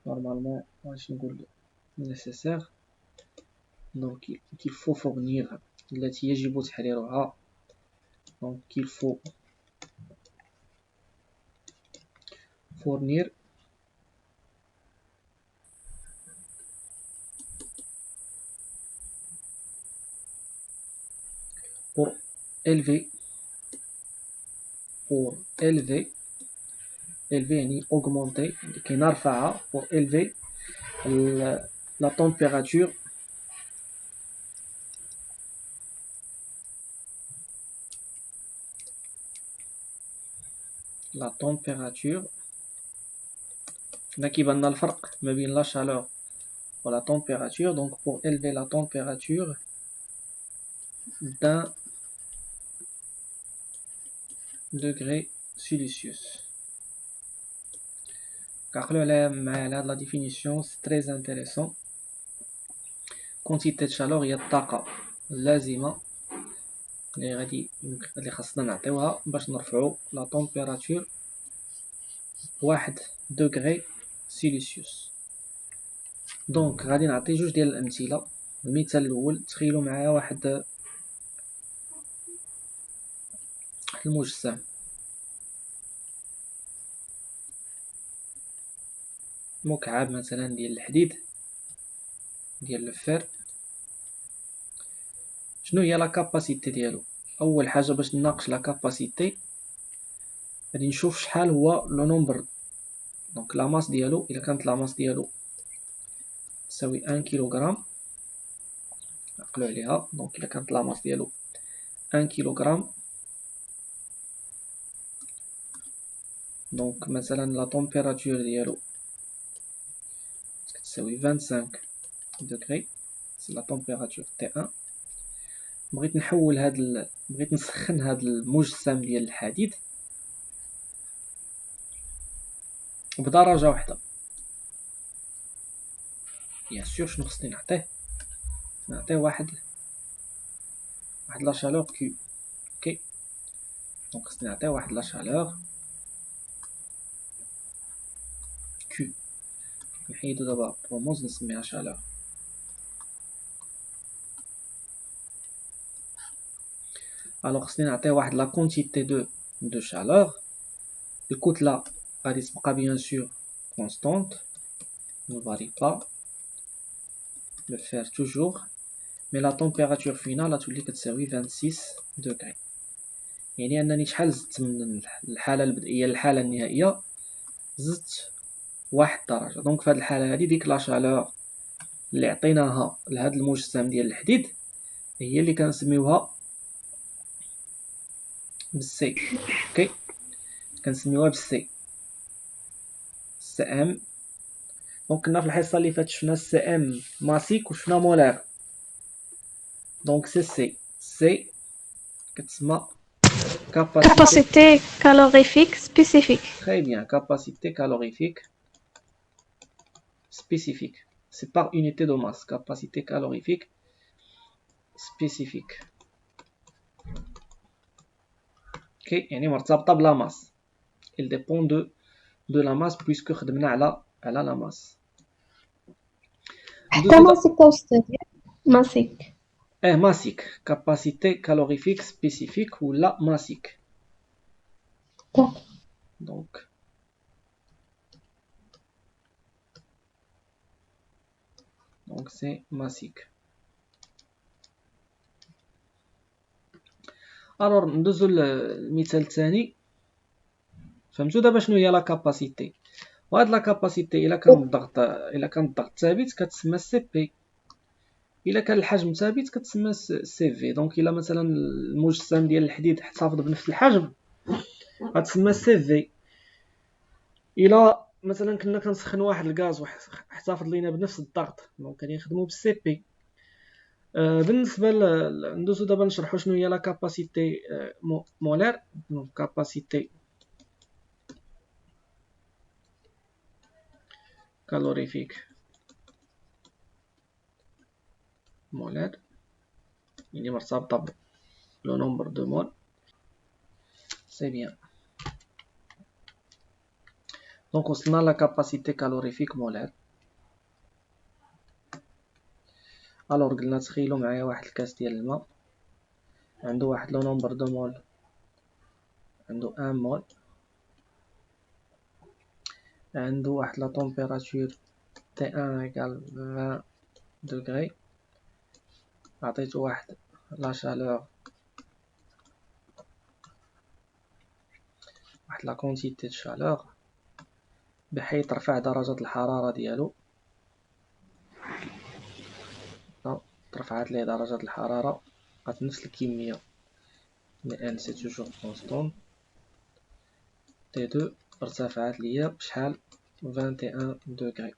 normalement غادي نقول nécessaire. Donc qu'il faut fournir التي يجب تحريرها. Donc qu'il faut fournir pour élever يعني augmenter لكي نرفعها pour élever la température هنا كيبان لنا الفرق ما بين la chaleur و la température. Donc pour élever la température d'un degré Celsius. عقلوا على معايا على هاد لا ديفينيسيون سي تري انتريسون. كونتيتي د شالور هي الطاقة اللازمة اللي خاصنا نعطيوها باش نرفعو لا طومبيراتور 1 دوغري سيليسيوس. دونك غادي نعطي جوج ديال الامثله. المثال الاول، تخيلوا معايا واحد المجسم مكعب مثلا ديال الحديد ديال الفير. شنو هي لا كاباسيتي ديالو؟ اول حاجه باش نناقش لا كاباسيتي غادي نشوف شحال هو لو نومبر. دونك لا ماس ديالو، الا كانت لا ماس ديالو تساوي 1 كيلوغرام، عقلوا عليها. دونك الا كانت لا ماس ديالو 1 كيلوغرام، دونك مثلا لا طومبيراتور ديالو كتساوي 25 دوغري، سي لا طومبيراتور تي 1. بغيت نحول بغيت نسخن هاد المجسم ديال الحديد بدرجة واحدة. بيان سور شنو خصني نعطيه واحد لا شالور كيو. اوكي، دونك خصني نعطيه واحد لا شالور كيو. نحيدو دابا بروموز نسميها شالور. الوغ خصني نعطيه واحد لا كونتيتي دو شالور. الكتلة غادي تبقى بيان سور كونستونت، ne varie pas، le fer toujours، mais la température finale غتولي كتساوي 26 دوغري. يعني انني شحال زدت من الحالة البدئية للحالة النهائية؟ زدت 1 درجة. دونك في هاد الحالة هادي ديك لا شالور اللي عطيناها لهاد المجسم ديال الحديد هي اللي كنسميوها بالسي. اوكي، كنسميوها بالسي، سي ام. دونك كنا في الحصة اللي فاتت شفنا سي ام ماسيك وشفنا مولار. دونك سي كتسمى capacité calorifique spécifique. Très bien, capacité calorifique spécifique. C'est par unité de masse, capacité calorifique spécifique. Ok, يعني مرتبطة بلا masse. Il dépend de la masse puisque خدمنا على la masse. حتى ماسيك أستاذ ماسيك. ماسيك، capacité calorifique spécifique ou la massique. Donc c'est massique. alors ندوزو للمثال الثاني. فهمتوا دابا شنو هي لا كاباسيتي؟ وهاد لا كاباسيتي الا كان الضغط ثابت كتسمى سي بي، الا كان الحجم ثابت كتسمى سي في. دونك الا مثلا المجسم ديال الحديد احتفظ بنفس الحجم غتسمى سي في. الا مثلا كنا كنسخن واحد الغاز واحتفظ لينا بنفس الضغط دونك غادي نخدمو بالسي بي. بالنسبه ندوزو دابا نشرحو شنو هي لا كاباسيتي مولار. دونك كاباسيتي calorifique molaire يعني مرتبطة بلو نومبر دو مول. سي بيان. دونك وصلنا لا كاباسيتي calorifique molaire. الوغ قلنا تخيلوا معايا واحد الكاس ديال الماء عنده واحد لو نومبر دو مول، عنده 1 مول، عنده واحد لا طومبيراتور T1 ايكال 20 دوغري، عطيتو واحد لا شالور، واحد لا كونتيتي د شالور بحيث رفع درجة الحرارة ديالو. ترفعت ليه درجة الحرارة بقات نفس الكمية لأن سي توجور كونستون. T2 ارتفعت ليا بشحال 21 دوغري.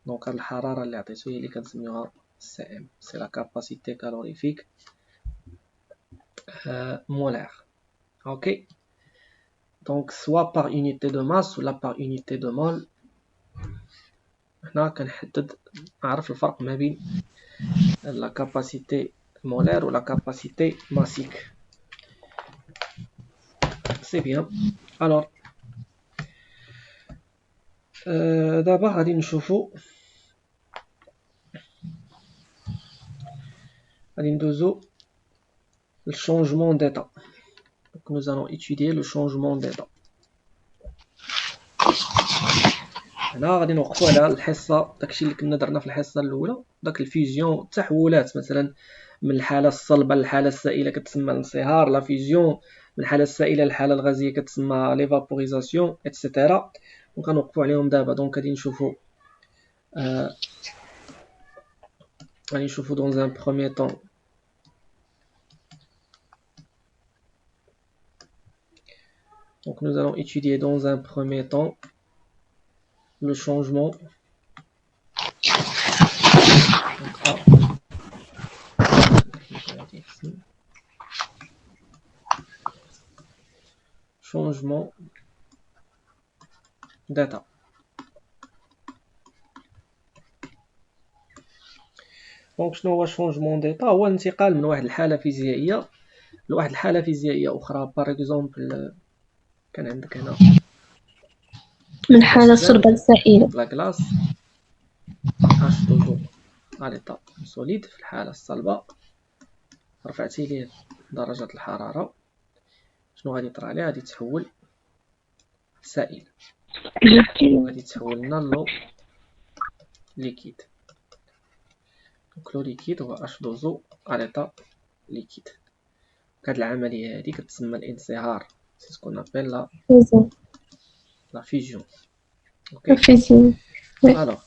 دونك هاد الحرارة اللي عطيتو هي اللي كنسميوها CM، سي لا كاباسيتي كالوريفيك مولار. اوكي، دونك سوا باغ unité de masse ولا باغ unité de mol. هنا كنحدد نعرف الفرق ما بين la capacité molaire ou la capacité massique. C'est bien. Alors, d'abord, غادي نشوفو غادي ندوزو le changement d'état. Donc nous allons étudier le changement d'état. هنا غادي نوقفو على الحصة داكشي اللي كنا درنا في الحصة الأولى، داك الفيزيون، التحولات مثلا من الحالة الصلبة للحالة السائلة كتسمى الانصهار، لا فيزيون من الحالة السائلة للحالة الغازية كتسمى ليفابوريزاسيون ايتترا. دونك غنوقفو عليهم دابا. دونك غادي نشوفو dans un premier temps donc nous allons étudier dans un premier temps le changement d'état. دونك شنو هو الشونجمون ديتا؟ هو الانتقال من واحد الحالة فيزيائية لواحد الحالة فيزيائية أخرى. باغ اكزومبل كان عندك هنا من حالة صلبة لسائلة، لا كلاص H2O على l'état solide في الحالة الصلبة، رفعتي ليه درجة الحرارة، شنو غادي يطرى عليه؟ غادي يتحول سائل، غادي يتحول لنا لو ليكيد. دونك لو ليكيد هو H2O على l'état ليكيد. هاد العملية هادي كتسمى الانصهار، سي سكون ابل لا فيزيون. اوكي، الوغ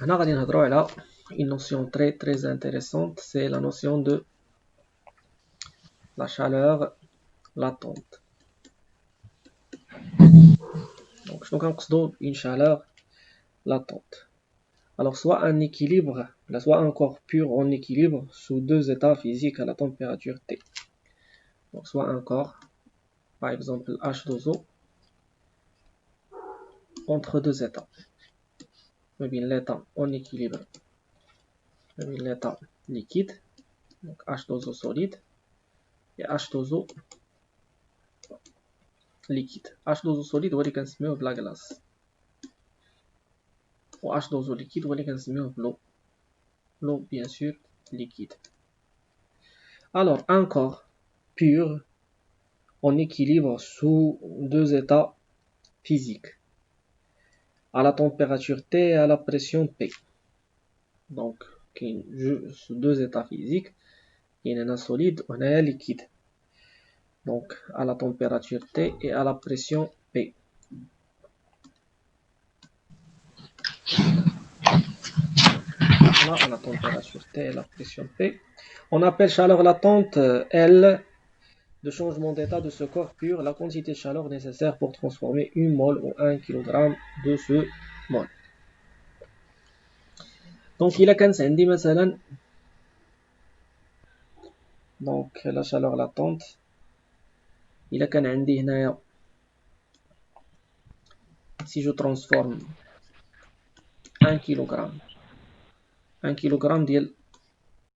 هنا غادي نهضروا على une notion très intéressante, c'est la notion de la chaleur latente. Donc شنو كنقصدو une chaleur latente? Alors soit un équilibre, soit un corps pur en équilibre sous deux états physiques à la température T. Donc soit un corps, par exemple H2O, entre deux états, l'état en équilibre, l'état liquide, donc H2O solide, et H2O liquide. H2O solide هو اللي كنسميوه بلا glace، و H2O liquide هو اللي كنسميوه بلو. L'eau bien sûr liquide. Alors un corps pur en équilibre sous deux états physiques à la température T et à la pression P. Donc sous deux états physiques, il y en a solide et un liquide. Donc à la température T et à la pression P. Là, à la température T et la pression P. On appelle chaleur latente L de changement d'état de ce corps pur, la quantité de chaleur nécessaire pour transformer 1 mol ou 1 kg de ce mol. Donc il a كانت عندي مثلا donc la chaleur latente il a كان عندي هنايا si je transforme 1 kg ديال